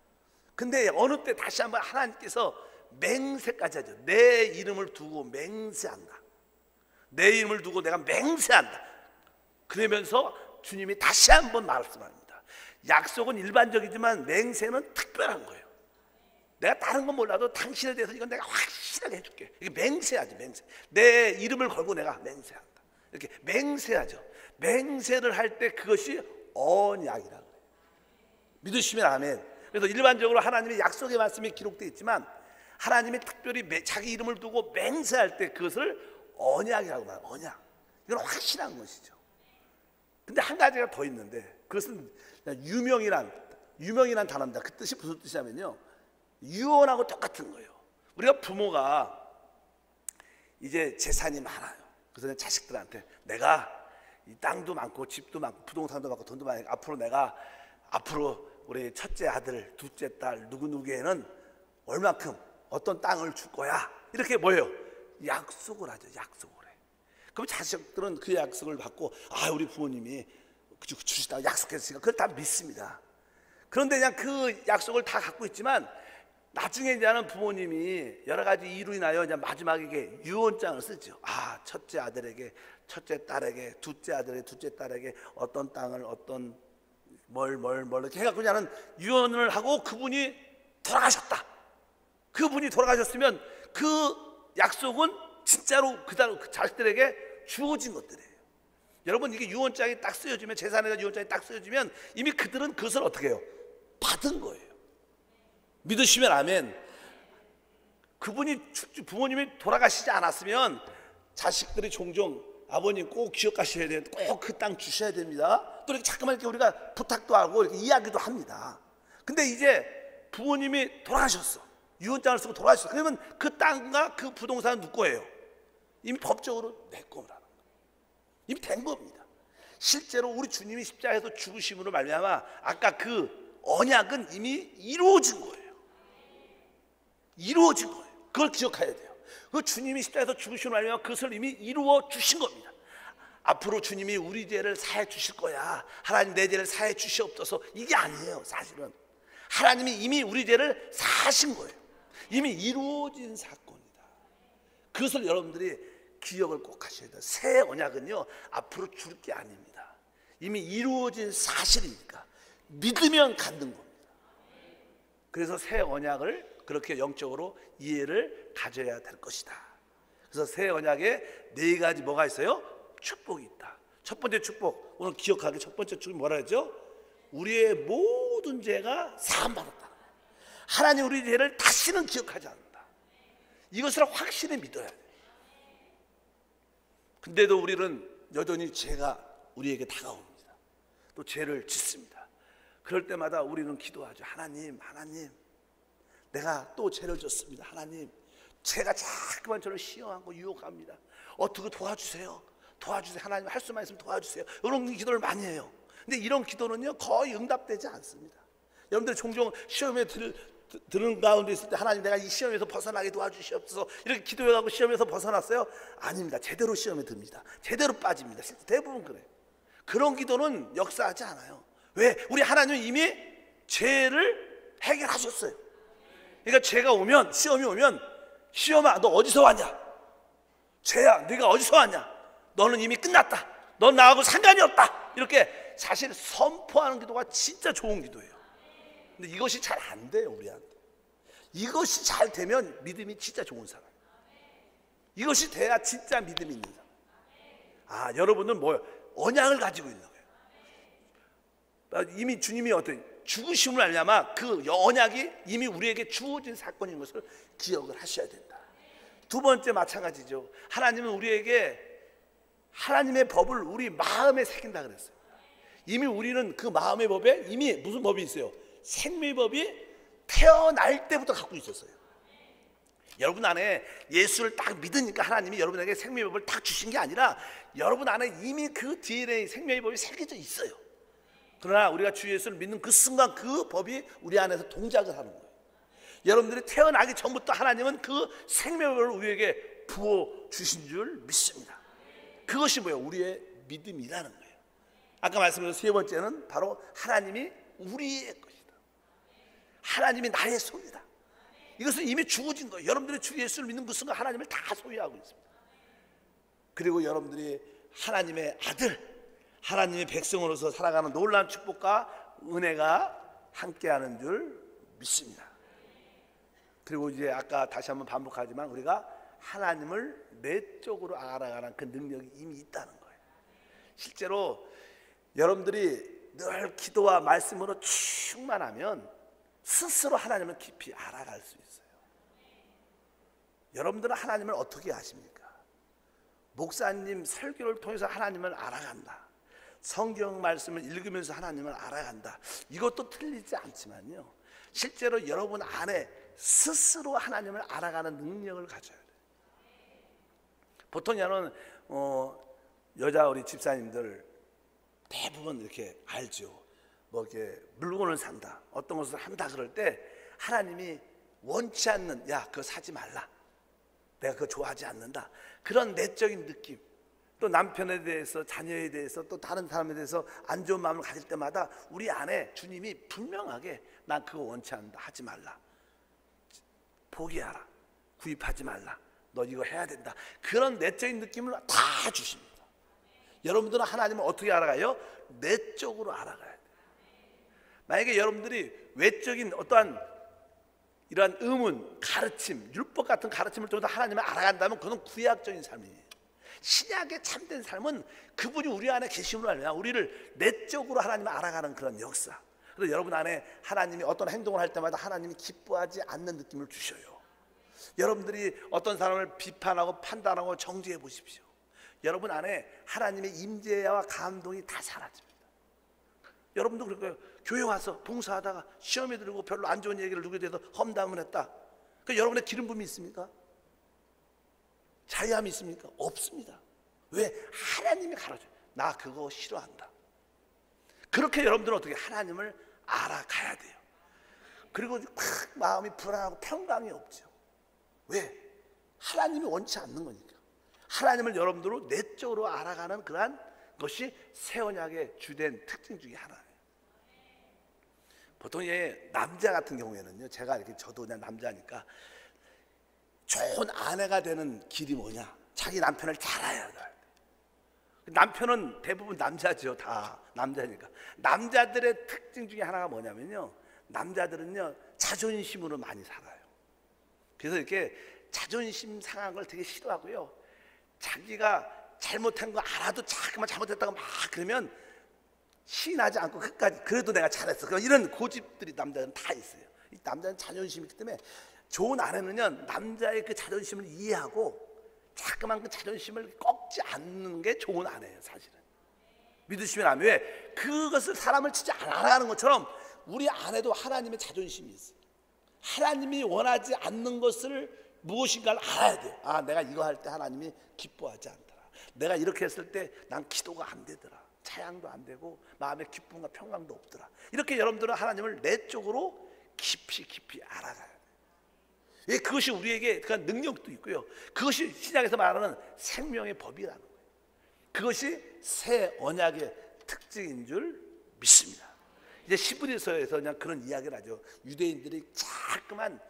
근데 어느 때 다시 한번 하나님께서 맹세까지 하죠. 내 이름을 두고 맹세한다. 내 이름을 두고 내가 맹세한다. 그러면서 주님이 다시 한번 말씀합니다. 약속은 일반적이지만 맹세는 특별한 거예요. 내가 다른 건 몰라도 당신에 대해서 이건 내가 확실하게 해줄게. 이게 맹세하죠. 맹세. 내 이름을 걸고 내가 맹세한다. 이렇게 맹세하죠. 맹세를 할 때 그것이 언약이라는 거예요. 믿으시면 아멘. 그래서 일반적으로 하나님의 약속의 말씀이 기록되어 있지만 하나님이 특별히 자기 이름을 두고 맹세할 때 그것을 언약이라고 말해요. 언약. 이건 확실한 것이죠. 근데 한 가지가 더 있는데 그것은 유명이란 단어입니다. 그 뜻이 무슨 뜻이냐면요, 유언하고 똑같은 거예요. 우리가 부모가 이제 재산이 많아요. 그래서 자식들한테 내가 이 땅도 많고 집도 많고 부동산도 많고 돈도 많으니까 앞으로 우리 첫째 아들, 둘째 딸 누구누구에는 얼마큼 어떤 땅을 줄 거야. 이렇게 뭐예요? 약속을 하죠. 약속을 해. 그럼 자식들은 그 약속을 받고 우리 부모님이 주시다고 약속했으니까 그걸 다 믿습니다. 그런데 그냥 그 약속을 다 갖고 있지만 나중에 이제는 부모님이 여러 가지 이유로 인하여 이제 마지막에 유언장을 쓰죠. 첫째 아들에게, 첫째 딸에게, 둘째 아들에게, 둘째 딸에게 어떤 땅을 어떤 뭘 이렇게 해갖고 그냥 유언을 하고 그분이 돌아가셨다. 그분이 돌아가셨으면 그 약속은 진짜로 그 자식들에게 주어진 것들이에요. 여러분, 이게 유언장이 딱 쓰여지면, 재산에다 유언장이 딱 쓰여지면 이미 그들은 그것을 어떻게 해요? 받은 거예요. 믿으시면 아멘. 부모님이 돌아가시지 않았으면 자식들이 종종 아버님 꼭 기억하셔야 돼요. 꼭 그 땅 주셔야 됩니다. 또 이렇게 자꾸만 이렇게 우리가 부탁도 하고 이렇게 이야기도 합니다. 근데 이제 부모님이 돌아가셨어. 유언장을 쓰고 돌아가셨어. 그러면 그 땅과 그 부동산은 누구 거예요? 이미 법적으로 내 거라는 거예요. 이미 된 겁니다. 실제로 우리 주님이 십자가에서 죽으심으로 말미암아 아까 그 언약은 이미 이루어진 거예요. 이루어진 거예요. 그걸 기억해야 돼요. 그 주님이 십자가에서 죽으심으로 말미암아 그것을 이미 이루어 주신 겁니다. 앞으로 주님이 우리 죄를 사해 주실 거야. 하나님 내 죄를 사해 주시옵소서. 이게 아니에요. 사실은 하나님이 이미 우리 죄를 사하신 거예요. 이미 이루어진 사건이다. 그것을 여러분들이 기억을 꼭 하셔야 돼요. 새 언약은요, 앞으로 줄 게 아닙니다. 이미 이루어진 사실이니까 믿으면 갖는 겁니다. 그래서 새 언약을 그렇게 영적으로 이해를 가져야 될 것이다. 그래서 새 언약에 네 가지 뭐가 있어요? 축복이 있다. 첫 번째 축복, 오늘 기억하기 첫 번째 축복이 뭐라 했죠? 우리의 모든 모든 죄가 사함받았다. 하나님 우리 죄를 다시는 기억하지 않는다. 이것을 확실히 믿어야 돼. 근데도 우리는 여전히 죄가 우리에게 다가옵니다. 또 죄를 짓습니다. 그럴 때마다 우리는 기도하죠. 하나님, 내가 또 죄를 졌습니다. 하나님, 죄가 자꾸만 저를 시험하고 유혹합니다. 어떻게 도와주세요. 하나님, 할 수만 있으면 도와주세요. 이런 기도를 많이 해요. 근데 이런 기도는요 거의 응답되지 않습니다. 여러분들 종종 시험에 드는 가운데 있을 때 하나님, 내가 이 시험에서 벗어나게 도와주시옵소서, 이렇게 기도해가고 시험에서 벗어났어요? 아닙니다. 제대로 시험에 듭니다. 제대로 빠집니다. 실제 대부분 그래요. 그런 기도는 역사하지 않아요. 왜? 우리 하나님은 이미 죄를 해결하셨어요. 그러니까 죄가 오면, 시험이 오면, 시험아 너 어디서 왔냐? 죄야 네가 어디서 왔냐? 너는 이미 끝났다. 넌 나하고 상관이 없다. 이렇게 사실 선포하는 기도가 진짜 좋은 기도예요. 근데 이것이 잘 안 돼요, 우리한테. 이것이 잘 되면 믿음이 진짜 좋은 사람. 이것이 돼야 진짜 믿음이 있는 사람. 여러분은 뭐예요? 언약을 가지고 있는 거예요. 이미 주님이 어떤 죽으심을 알냐마 그 언약이 이미 우리에게 주어진 사건인 것을 기억을 하셔야 된다. 두 번째 마찬가지죠. 하나님은 우리에게 하나님의 법을 우리 마음에 새긴다 그랬어요. 이미 우리는 그 마음의 법에 이미 무슨 법이 있어요? 생명의 법이 태어날 때부터 갖고 있었어요. 여러분 안에 예수를 딱 믿으니까 하나님이 여러분에게 생명의 법을 딱 주신 게 아니라 여러분 안에 이미 그 DNA 생명의 법이 새겨져 있어요. 그러나 우리가 주 예수를 믿는 그 순간 그 법이 우리 안에서 동작을 하는 거예요. 여러분들이 태어나기 전부터 하나님은 그 생명의 법을 우리에게 부어주신 줄 믿습니다. 그것이 뭐예요? 우리의 믿음이라는 거예요. 아까 말씀드린 세 번째는 바로 하나님이 우리의 것이다. 하나님이 나의 소유다. 이것은 이미 주어진 거예요. 여러분들이 주 예수를 믿는 그 순간 하나님을 다 소유하고 있습니다. 그리고 여러분들이 하나님의 아들, 하나님의 백성으로서 살아가는 놀라운 축복과 은혜가 함께하는 줄 믿습니다. 그리고 이제 아까 다시 한번 반복하지만 우리가 하나님을 내적으로 알아가는 그 능력이 이미 있다는 거예요. 실제로 여러분들이 늘 기도와 말씀으로 충만하면 스스로 하나님을 깊이 알아갈 수 있어요. 여러분들은 하나님을 어떻게 아십니까? 목사님 설교를 통해서 하나님을 알아간다. 성경 말씀을 읽으면서 하나님을 알아간다. 이것도 틀리지 않지만요, 실제로 여러분 안에 스스로 하나님을 알아가는 능력을 가져야 돼요. 보통 여러분 여자 우리 집사님들 대부분 이렇게 알죠. 뭐 이렇게 물건을 산다, 어떤 것을 한다 그럴 때 하나님이 원치 않는, 야 그거 사지 말라, 내가 그거 좋아하지 않는다, 그런 내적인 느낌, 또 남편에 대해서, 자녀에 대해서, 또 다른 사람에 대해서 안 좋은 마음을 가질 때마다 우리 안에 주님이 분명하게 난 그거 원치 않는다, 하지 말라, 포기하라, 구입하지 말라, 너 이거 해야 된다, 그런 내적인 느낌을 다 주십니다. 여러분들은 하나님을 어떻게 알아가요? 내적으로 알아가야 돼요. 만약에 여러분들이 외적인 어떠한 이러한 의문, 가르침, 율법 같은 가르침을 통해서 하나님을 알아간다면 그건 구약적인 삶이에요. 신약의 참된 삶은 그분이 우리 안에 계심으로 알면 우리를 내적으로 하나님을 알아가는 그런 역사. 그래서 여러분 안에 하나님이 어떤 행동을 할 때마다 하나님이 기뻐하지 않는 느낌을 주셔요. 여러분들이 어떤 사람을 비판하고 판단하고 정죄해 보십시오. 여러분 안에 하나님의 임재와 감동이 다 사라집니다. 여러분도 그럴 거예요. 교회 와서 봉사하다가 시험에 들고 별로 안 좋은 얘기를 누구에 대해서 험담을 했다. 그 여러분의 기름 부음이 있습니까? 자유함이 있습니까? 없습니다. 왜? 하나님이 가르쳐요. 나 그거 싫어한다. 그렇게 여러분들은 어떻게 하나님을 알아가야 돼요. 그리고 막 마음이 불안하고 평강이 없죠. 왜? 하나님이 원치 않는 거니까. 하나님을 여러분들로 내적으로 알아가는 그러한 것이 새 언약의 주된 특징 중에 하나예요. 보통 남자 같은 경우에는요, 제가 이렇게 저도 그냥 남자니까 좋은 아내가 되는 길이 뭐냐? 자기 남편을 잘 알아야 돼요. 남편은 대부분 남자죠. 다 남자니까. 남자들의 특징 중에 하나가 뭐냐면요, 남자들은요 자존심으로 많이 살아요. 그래서 이렇게 자존심 상한 걸 되게 싫어하고요, 자기가 잘못한 거 알아도 자꾸만 잘못했다고 막 그러면 시인하지 않고 끝까지 그래도 내가 잘했어. 그런 이런 고집들이 남자는 다 있어요. 이 남자는 자존심이 있기 때문에 좋은 아내는요 남자의 그 자존심을 이해하고 자꾸만 그 자존심을 꺾지 않는 게 좋은 아내예요. 사실은 믿으시면 아멘. 왜 그것을 사람을 진짜 안 하는 것처럼 우리 아내도 하나님의 자존심이 있어요. 하나님이 원하지 않는 것을 무엇인가를 알아야 돼요. 아, 내가 이거 할 때 하나님이 기뻐하지 않더라. 내가 이렇게 했을 때 난 기도가 안 되더라. 찬양도 안 되고 마음의 기쁨과 평강도 없더라. 이렇게 여러분들은 하나님을 내적으로 깊이 알아가야 돼요. 예, 그것이 우리에게 그런 능력도 있고요. 그것이 신약에서 말하는 생명의 법이라는 거예요. 그것이 새 언약의 특징인 줄 믿습니다. 이제 히브리서에서 그냥 그런 이야기를 하죠. 유대인들이 자꾸만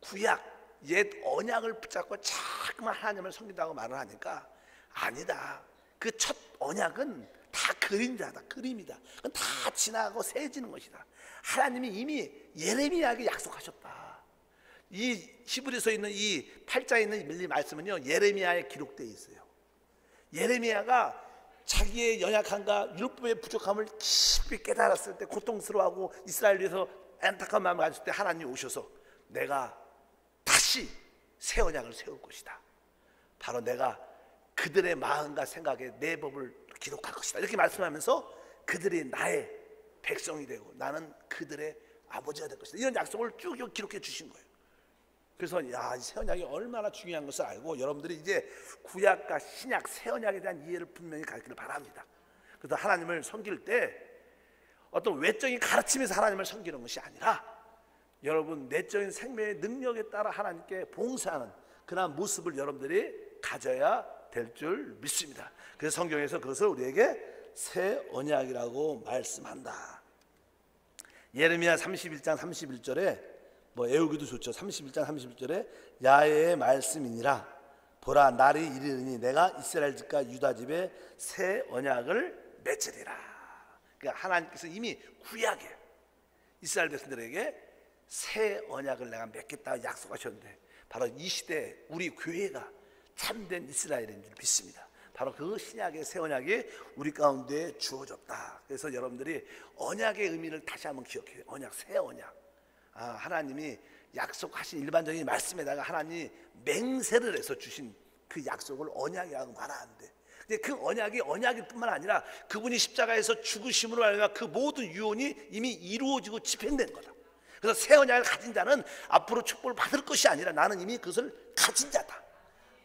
구약 옛 언약을 붙잡고 자꾸만 하나님을 섬긴다고 말을 하니까 아니다. 그 첫 언약은 다 그림자다. 그림이다. 그건 다 지나가고 새해지는 것이다. 하나님이 이미 예레미야에게 약속하셨다. 이 히브리서에 있는 이 8장에 있는 이 말씀은요 예레미야에 기록되어 있어요. 예레미야가 자기의 연약함과 율법의 부족함을 깊이 깨달았을 때 고통스러워하고 이스라엘 위해서 안타까운 마음을 가졌을 때 하나님이 오셔서 내가 다시 새 언약을 세울 것이다. 바로 내가 그들의 마음과 생각에 내 법을 기록할 것이다. 이렇게 말씀하면서 그들이 나의 백성이 되고 나는 그들의 아버지가 될 것이다. 이런 약속을 쭉 기록해 주신 거예요. 그래서 이 새 언약이 얼마나 중요한 것을 알고 여러분들이 이제 구약과 신약 새 언약에 대한 이해를 분명히 가지기를 바랍니다. 그래서 하나님을 섬길 때 어떤 외적인 가르침에서 하나님을 섬기는 것이 아니라 여러분 내적인 생명의 능력에 따라 하나님께 봉사하는 그런 모습을 여러분들이 가져야 될 줄 믿습니다. 그래서 성경에서 그것을 우리에게 새 언약이라고 말씀한다. 예레미야 31장 31절에 뭐 애우기도 좋죠. 31장 31절에 야훼의 말씀이니라 보라 날이 이르니 내가 이스라엘 집과 유다 집에 새 언약을 맺으리라. 그러니까 하나님께서 이미 구약에 이스라엘 백성들에게 새 언약을 내가 맺겠다 약속하셨는데 바로 이 시대에 우리 교회가 참된 이스라엘인 줄 믿습니다. 바로 그 신약의 새 언약이 우리 가운데 주어졌다. 그래서 여러분들이 언약의 의미를 다시 한번 기억해요. 언약, 새 언약. 하나님이 약속하신 일반적인 말씀에다가 하나님이 맹세를 해서 주신 그 약속을 언약이라고 말하는데 근데 그 언약이 언약일 뿐만 아니라 그분이 십자가에서 죽으심으로 말미암아 그 모든 유언이 이미 이루어지고 집행된 거다. 그래서 새 언약을 가진 자는 앞으로 축복을 받을 것이 아니라 나는 이미 그것을 가진 자다.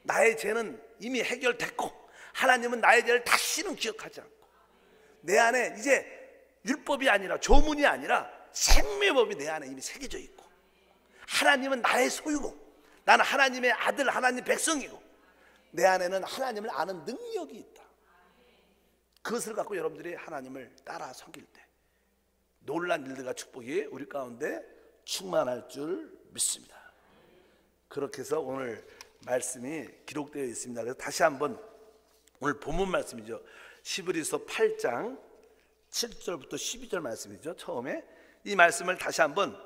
나의 죄는 이미 해결됐고 하나님은 나의 죄를 다시는 기억하지 않고 내 안에 이제 율법이 아니라 조문이 아니라 생명의 법이 내 안에 이미 새겨져 있고 하나님은 나의 소유고 나는 하나님의 아들 하나님 백성이고 내 안에는 하나님을 아는 능력이 있다. 그것을 갖고 여러분들이 하나님을 따라 섬길 때 놀란 일들과 축복이 우리 가운데 충만할 줄 믿습니다. 그렇게 해서 오늘 말씀이 기록되어 있습니다. 그래서 다시 한번 오늘 본문 말씀이죠. 히브리서 8장 7절부터 12절 말씀이죠. 처음에 이 말씀을 다시 한번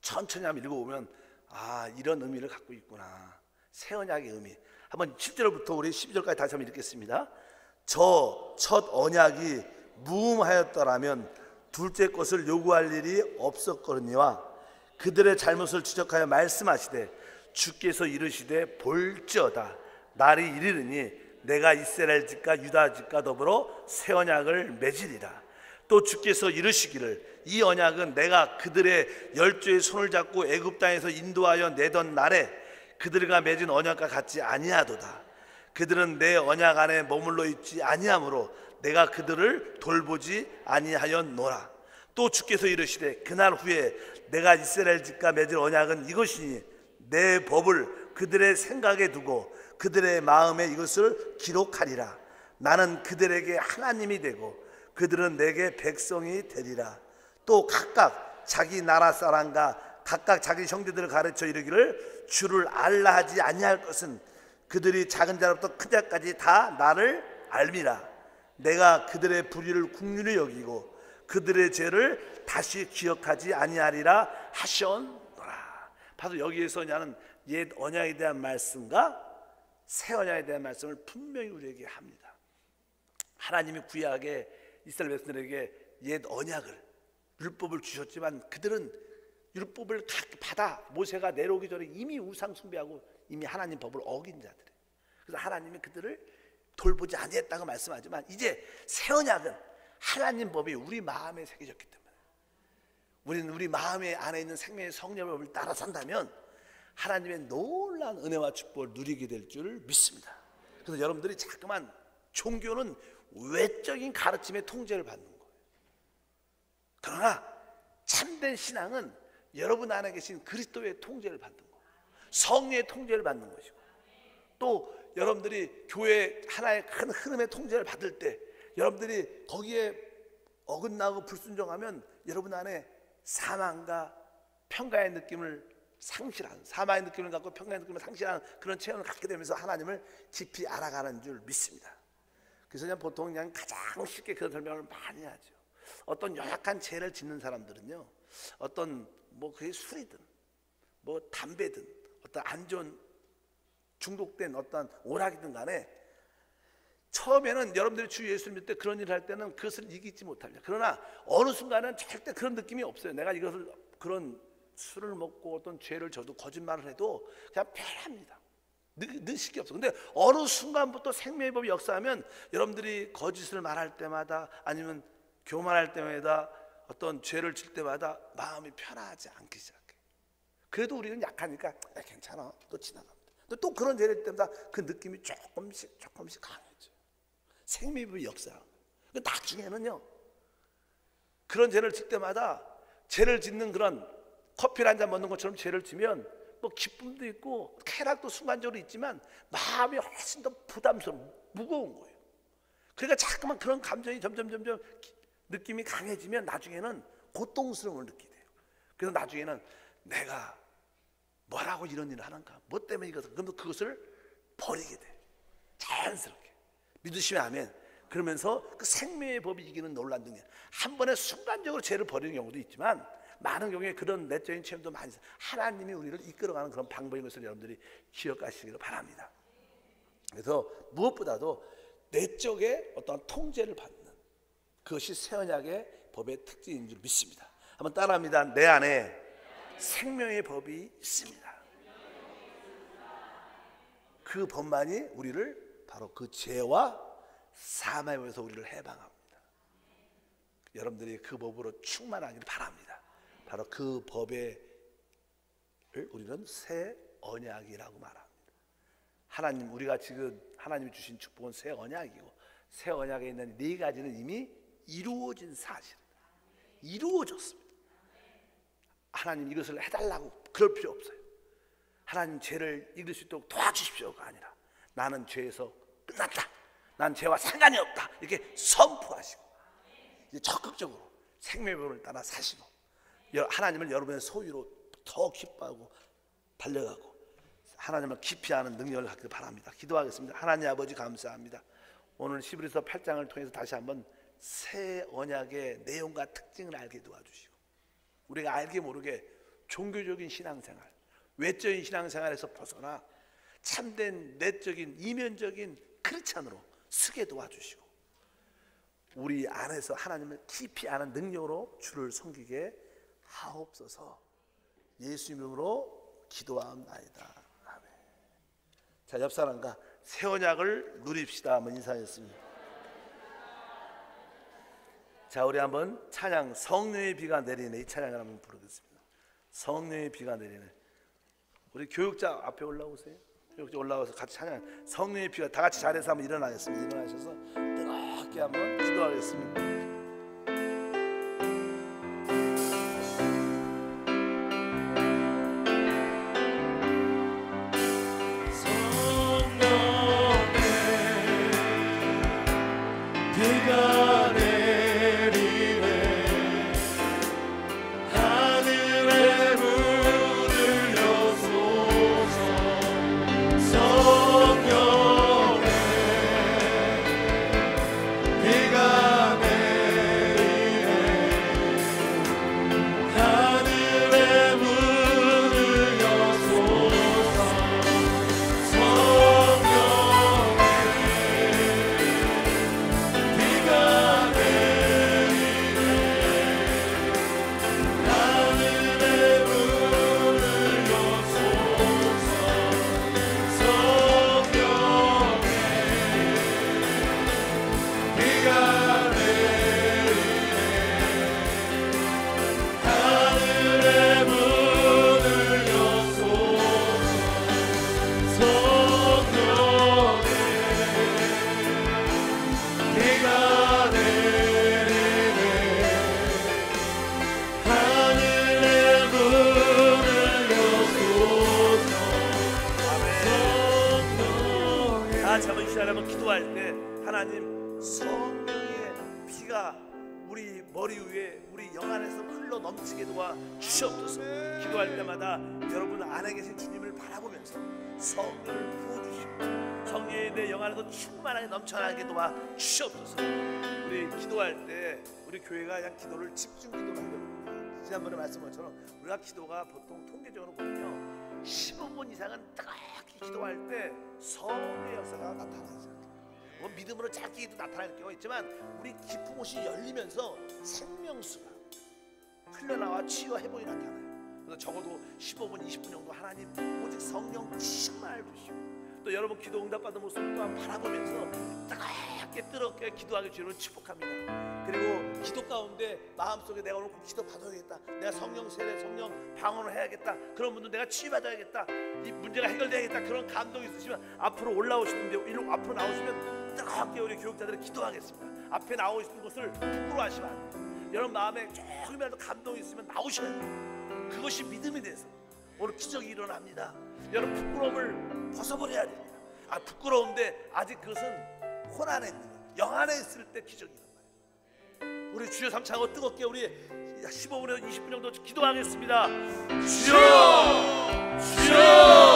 천천히 한번 읽어보면 이런 의미를 갖고 있구나. 새 언약의 의미. 한번 7절부터 우리 12절까지 다시 한번 읽겠습니다. 저 첫 언약이 무음하였더라면 둘째 것을 요구할 일이 없었거니와 그들의 잘못을 지적하여 말씀하시되 주께서 이르시되 볼지어다 날이 이르르니 내가 이스라엘 집과 유다 집과 더불어 새 언약을 맺으리라. 또 주께서 이르시기를 이 언약은 내가 그들의 열조의 손을 잡고 애굽 땅에서 인도하여 내던 날에 그들과 맺은 언약과 같지 아니하도다. 그들은 내 언약 안에 머물러 있지 아니하므로 내가 그들을 돌보지 아니하였노라. 또 주께서 이르시되 그날 후에 내가 이스라엘 집과 맺을 언약은 이것이니 내 법을 그들의 생각에 두고 그들의 마음에 이것을 기록하리라. 나는 그들에게 하나님이 되고 그들은 내게 백성이 되리라. 또 각각 자기 나라 사람과 각각 자기 형제들을 가르쳐 이르기를 주를 알라 하지 아니할 것은 그들이 작은 자로부터 큰 자까지 다 나를 알미라. 내가 그들의 불의를 긍휼히 여기고 그들의 죄를 다시 기억하지 아니하리라 하셨노라. 바로 여기에서 나는 옛 언약에 대한 말씀과 새 언약에 대한 말씀을 분명히 우리에게 합니다. 하나님이 구약에 이스라엘 백성들에게 옛 언약을, 율법을 주셨지만 그들은 율법을 받아 모세가 내려오기 전에 이미 우상 숭배하고 이미 하나님 법을 어긴 자들이에요. 그래서 하나님이 그들을 돌보지 아니했다고 말씀하지만 이제 새 언약은 하나님 법이 우리 마음에 새겨졌기 때문에 우리는 우리 마음에 안에 있는 생명의 성령의 법을 따라 산다면 하나님의 놀라운 은혜와 축복을 누리게 될 줄 믿습니다. 그래서 여러분들이 자꾸만 종교는 외적인 가르침의 통제를 받는 거예요. 그러나 참된 신앙은 여러분 안에 계신 그리스도의 통제를 받는 거예요. 성령의 통제를 받는 것이고, 또 여러분들이 교회 하나의 큰 흐름의 통제를 받을 때 여러분들이 거기에 어긋나고 불순종하면 여러분 안에 사망과 평가의 느낌을 상실하는, 사망의 느낌을 갖고 평가의 느낌을 상실하는 그런 체험을 갖게 되면서 하나님을 깊이 알아가는 줄 믿습니다. 그래서 그냥 보통 그냥 가장 쉽게 그런 설명을 많이 하죠. 어떤 연약한 죄를 짓는 사람들은요, 어떤 뭐 그게 술이든 뭐 담배든 어떤 안 좋은 중독된 어떤 오락이든 간에 처음에는 여러분들이 주 예수를 믿을 때 그런 일을 할 때는 그것을 이기지 못합니다. 그러나 어느 순간은 절대 그런 느낌이 없어요. 내가 이것을 그런 술을 먹고 어떤 죄를 져도 거짓말을 해도 그냥 편합니다. 느식이 없어. 근데 어느 순간부터 생명의 법이 역사하면 여러분들이 거짓을 말할 때마다 아니면 교만할 때마다 어떤 죄를 질 때마다 마음이 편하지 않기 시작해. 그래도 우리는 약하니까 괜찮아, 또 지나갑니다. 또 그런 죄를 질 때마다 그 느낌이 조금씩 강해져요. 생명의 법이 역사하고. 나중에는요, 그런 죄를 질 때마다 죄를 짓는 그런 커피를 한 잔 먹는 것처럼 죄를 지면 뭐 기쁨도 있고 쾌락도 순간적으로 있지만 마음이 훨씬 더 부담스러운, 무거운 거예요. 그러니까 자꾸만 그런 감정이 점점 느낌이 강해지면 나중에는 고통스러움을 느끼게 돼요. 그래서 나중에는 내가 뭐라고 이런 일을 하는가, 뭐 때문에 이것을, 그러면 그것을 버리게 돼요. 자연스럽게. 믿으시면 아멘. 그러면서 그 생명의 법이 이기는 놀라운 능력, 한 번에 순간적으로 죄를 버리는 경우도 있지만 많은 경우에 그런 내적인 체험도 많이 있어요. 하나님이 우리를 이끌어가는 그런 방법인 것을 여러분들이 기억하시기를 바랍니다. 그래서 무엇보다도 내적의 어떤 통제를 받는 그것이 새 언약의 법의 특징인 줄 믿습니다. 한번 따라합니다. 내 안에 생명의 법이 있습니다. 그 법만이 우리를 바로 그 죄와 사망에서 우리를 해방합니다. 여러분들이 그 법으로 충만하기를 바랍니다. 바로 그 법을 우리는 새 언약이라고 말합니다. 하나님, 우리가 지금 하나님이 주신 축복은 새 언약이고, 새 언약에 있는 네 가지는 이미 이루어진 사실입니다. 이루어졌습니다. 하나님 이것을 해달라고 그럴 필요 없어요. 하나님 죄를 이길 수 있도록 도와주십시오가 아니라 나는 죄에서 끝났다, 난 죄와 상관이 없다, 이렇게 선포하시고 이제 적극적으로 생명의 법을 따라 사시고 하나님을 여러분의 소유로 더 기뻐하고 달려가고 하나님을 깊이 아는 능력을 갖기를 바랍니다. 기도하겠습니다. 하나님 아버지, 감사합니다. 오늘 히브리서 8장을 통해서 다시 한번 새 언약의 내용과 특징을 알게 도와주시고 우리가 알게 모르게 종교적인 신앙생활, 외적인 신앙생활에서 벗어나 참된 내적인 이면적인 크리스찬으로 서게 도와주시고 우리 안에서 하나님을 깊이 아는 능력으로 주를 섬기게 하옵소서. 예수 이름으로 기도하옵나이다. 아멘. 자, 옆 사람과 새 언약을 누립시다. 한번 인사했습니다. 자, 우리 한번 찬양 성령의 비가 내리네, 이 찬양을 한번 부르겠습니다. 성령의 비가 내리네. 우리 교육자 앞에 올라오세요. 교육자 올라와서 같이 찬양. 성령의 비가, 다 같이 자리에서 한번 일어나겠습니다. 일어나셔서 뜨겁게 한번 기도하겠습니다. 비가 다시 한번 이 시간에 한번 기도할 때 하나님 성령의 피가 우리 머리 위에 우리 영 안에서 흘러 넘치게 도와 주시옵소서. 기도할 때마다 여러분 안에 계신 주님을 바라보면서 성령을 부어주시고 성령의 내 영 안에서 충만하게 넘쳐나게 도와 주시옵소서. 우리 기도할 때 우리 교회가 그냥 기도를 집중 기도를 하려고 지난번에 말씀한 것처럼 우리가 기도가 보통 통계적으로 보면요 15분 이상은 뜨겁게 기도할 때 성의 역사가 나타나죠. 뭐 믿음으로 짧게 나타날 경우가 있지만 우리 깊은 곳이 열리면서 생명수가 흘러나와 치유와 회복이 나타나요. 그래서 적어도 15분 20분 정도 하나님 오직 성령 충만을 주시고 또 여러분 기도 응답받은 모습을 또한 바라보면서 뜨겁게 뜨겁게 기도하게 주님을 축복합니다. 그리고 기도 가운데 마음속에 내가 오늘 기도 받아야겠다, 내가 성령 세례 성령 방언을 해야겠다, 그런 분들 내가 치유받아야겠다, 이 문제가 해결돼야겠다, 그런 감동이 있으시면 앞으로 올라오시는데 이리로 앞으로 나오시면 뜨겁게 우리 교육자들이 기도하겠습니다. 앞에 나오시는 것을 부끄러워하시면 안 돼요. 여러분 마음에 조금이라도 감동이 있으면 나오셔야 돼요. 그것이 믿음이 돼서 오늘 기적이 일어납니다. 여러분 부끄러움을 벗어버려야 됩니다. 부끄러운데 아직 그것은 혼 안에 있는 거예요. 영 안에 있을 때 기적이 일어나요. 우리 주여 삼창하고 뜨겁게 우리 15분에서 20분 정도 기도하겠습니다. 주여! 주여!